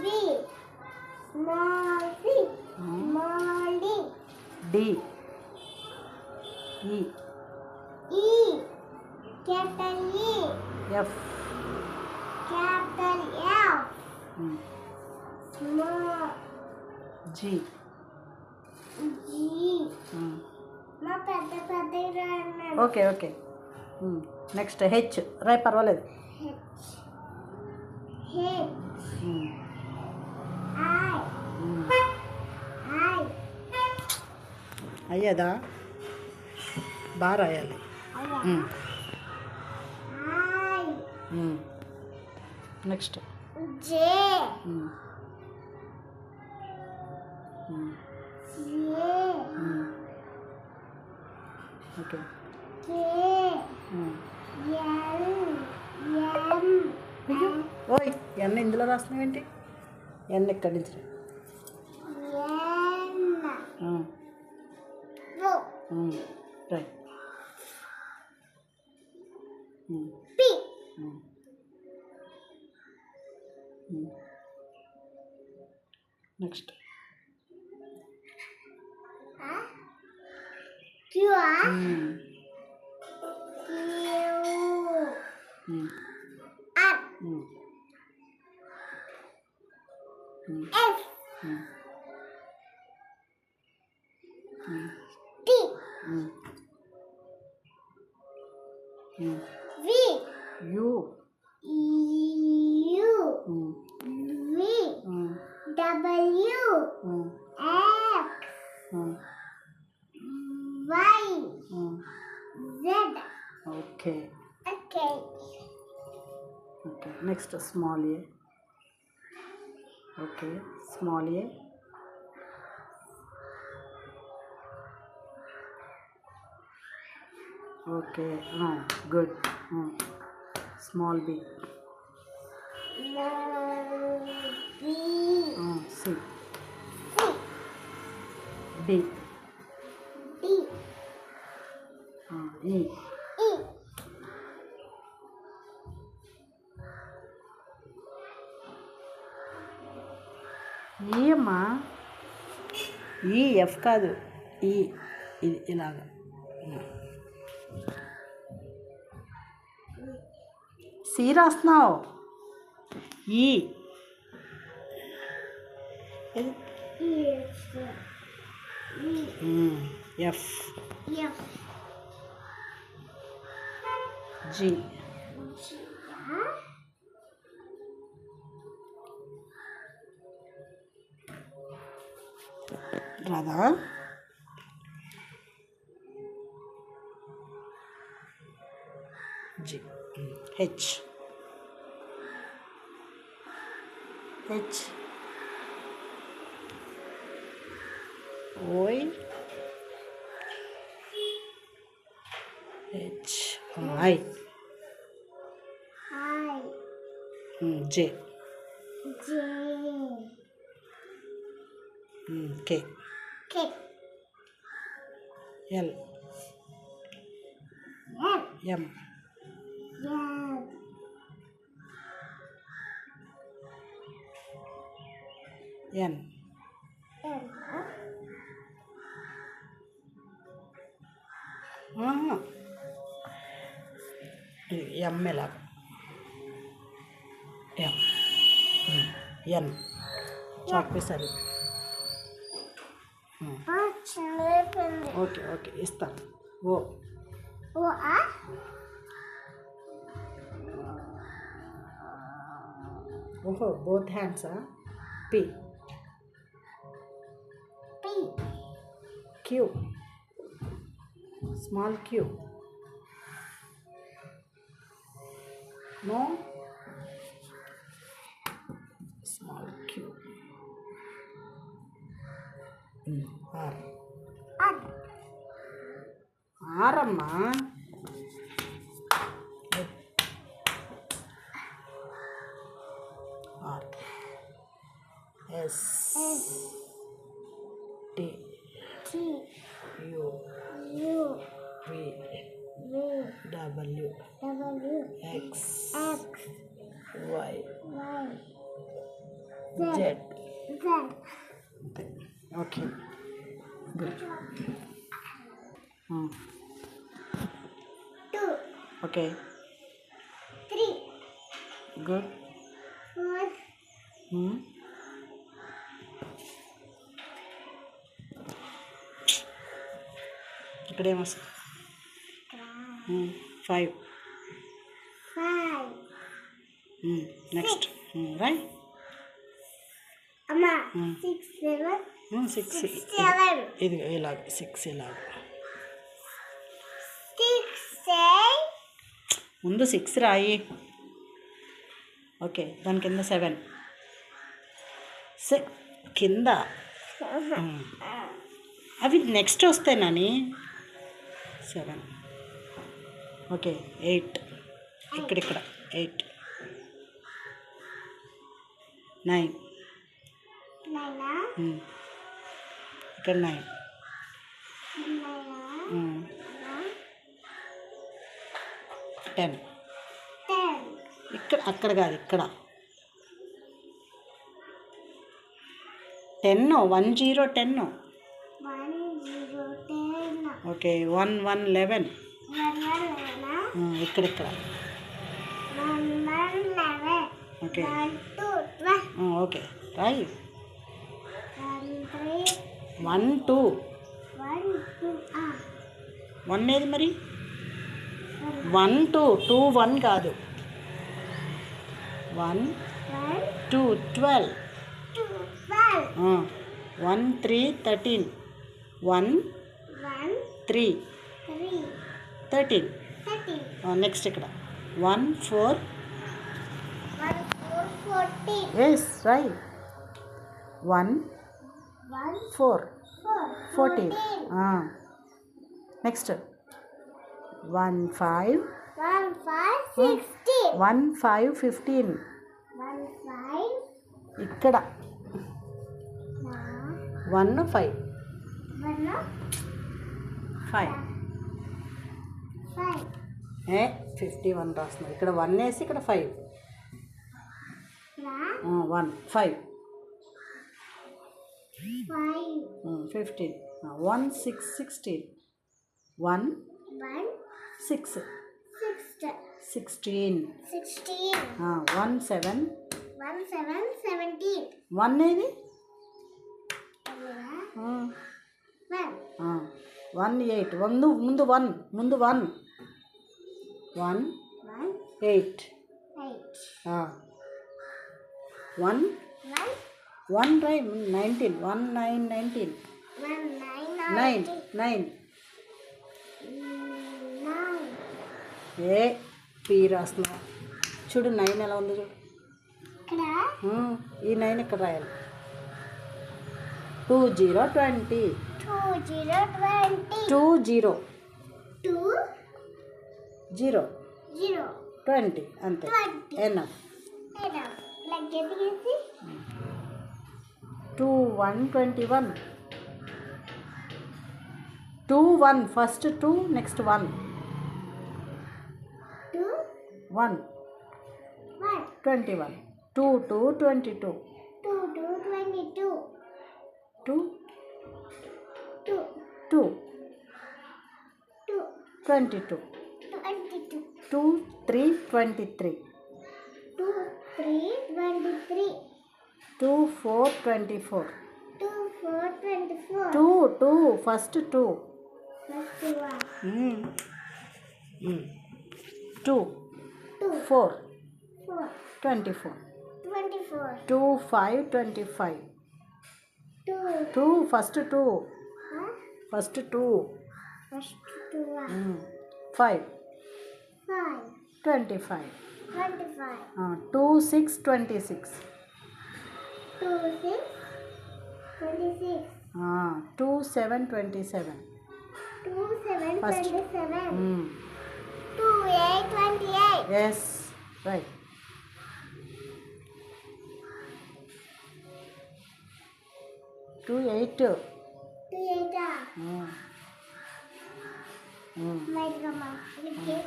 Small V. Small D. D. E. E. Capital E. F. Capital F. Small G. G. మా పెద్ద రాయన్నాడు. Okay okay. Next H రాయి, పర్వాలేదు. అయ్యేదా? బాగా రాయాలి. Next J. ఓకే. ఓయ్ ఎన్న ఇందులో రాస్తున్నావేంటి? ఎన్న ఇక్కడి నుంచి write. Next F. T. V. U. U. V. W. X. Y. Z. Okay Okay. Okay. Next small A. Okay, small A. Okay, good. Small B. C. D. E. E అమ్మా, E F కాదు, E ఇది ఇలాగా. C రాస్తున్నావు. E F. G. రాదా? G. H. H. ఓయ్. H. I. J. K. L. M. N. M ఎలా? M. N. చాక్పీసరి. Okay okay, ఇస్తాను. ఓ. ఓహో, బోత్ హ్యాండ్సా? P. Q. Small Q. No. Small Q. R. ఆరమ్మా. R. S. T. U. V. W. X. Y. Z. Z. అంతే. Okay good. 2, okay 3, good. 4, ఇక్కడ ఏమొస్తుంది? 5. 5. Next right. అమ్మా 6, 7. 6 7. ఇది ఇలాగ 6 ఇలాగ 6, 8. ముందు 6 రాయి. ఓకే దాని కింద 7 కింద అవి నెక్స్ట్ వస్తాయి నాని. 7 ఓకే 8 ఇక్కడ 8 9 9. ఇక్కడ 9 10 ఇక్కడ అక్కడ కాదు ఇక్కడ 10 1 0 10 ఓకే 1 1 11 ఇక్కడ 11. ఓకే 1, 2, 12. ఓకే రాయి. 1, 3. 1 2 1, 2. 1 ఏది మరి? 1 2 2 1 కాదు. 1 2 12. 1 3 13. 1 3 13. నెక్స్ట్ ఇక్కడ 1 4. 14. Yes right. 1 4 14. నెక్స్ట్ 1 5. 16. 1 5 15. 1, 5. ఇక్కడ 1 5 5 51 రాస్తున్నారు. ఇక్కడ 1 వేసి ఇక్కడ 5 1 5 15. 1 6 16. 1 6 16. 1 7. 17. 1 ఏది? 1 8. ముందు 1 1 8. 1 right 19. 1 9 19. 9 ఏ పీ రాస్తున్నావు చూడు. 9 ఎలా ఉందో చూడు. ఈ 9 ఇక్కడ రాయాలి. 2 0 20. 2 0 20 అంతే. Enough. 2 1 21. 2 1 first 2 next 1 1 21. 2 2 22. 2 2 22. 2 3 23. 2 4 24. 2 2 first 2 2 4 24. 2 5 25. 2 first 2 5 25. 2 6 26. 2 7 27. 2 7 First. 27. 2 8 28. Yes, right. 2 8. 2 8. Like Mama. Guess.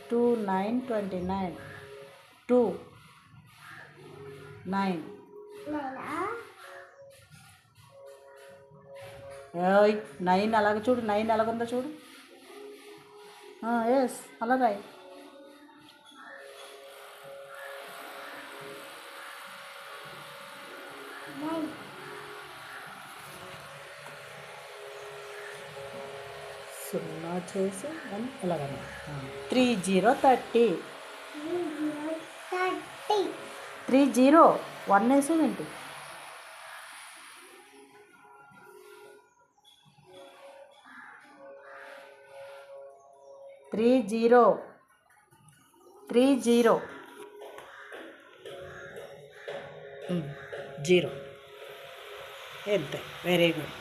2 9 29. 2 9. నైనా 9 అలాగ చూడు, 9 ఎలాగుందో చూడు. ఎస్, అలా రాయి. నైన్ సున్నా చేసి 1 ఎలాగన్నా. 3 0 30. 30 3 0 1 వేసి ఏంటి? 3 0 3 0 0. ఎంత వెరీ గుడ్.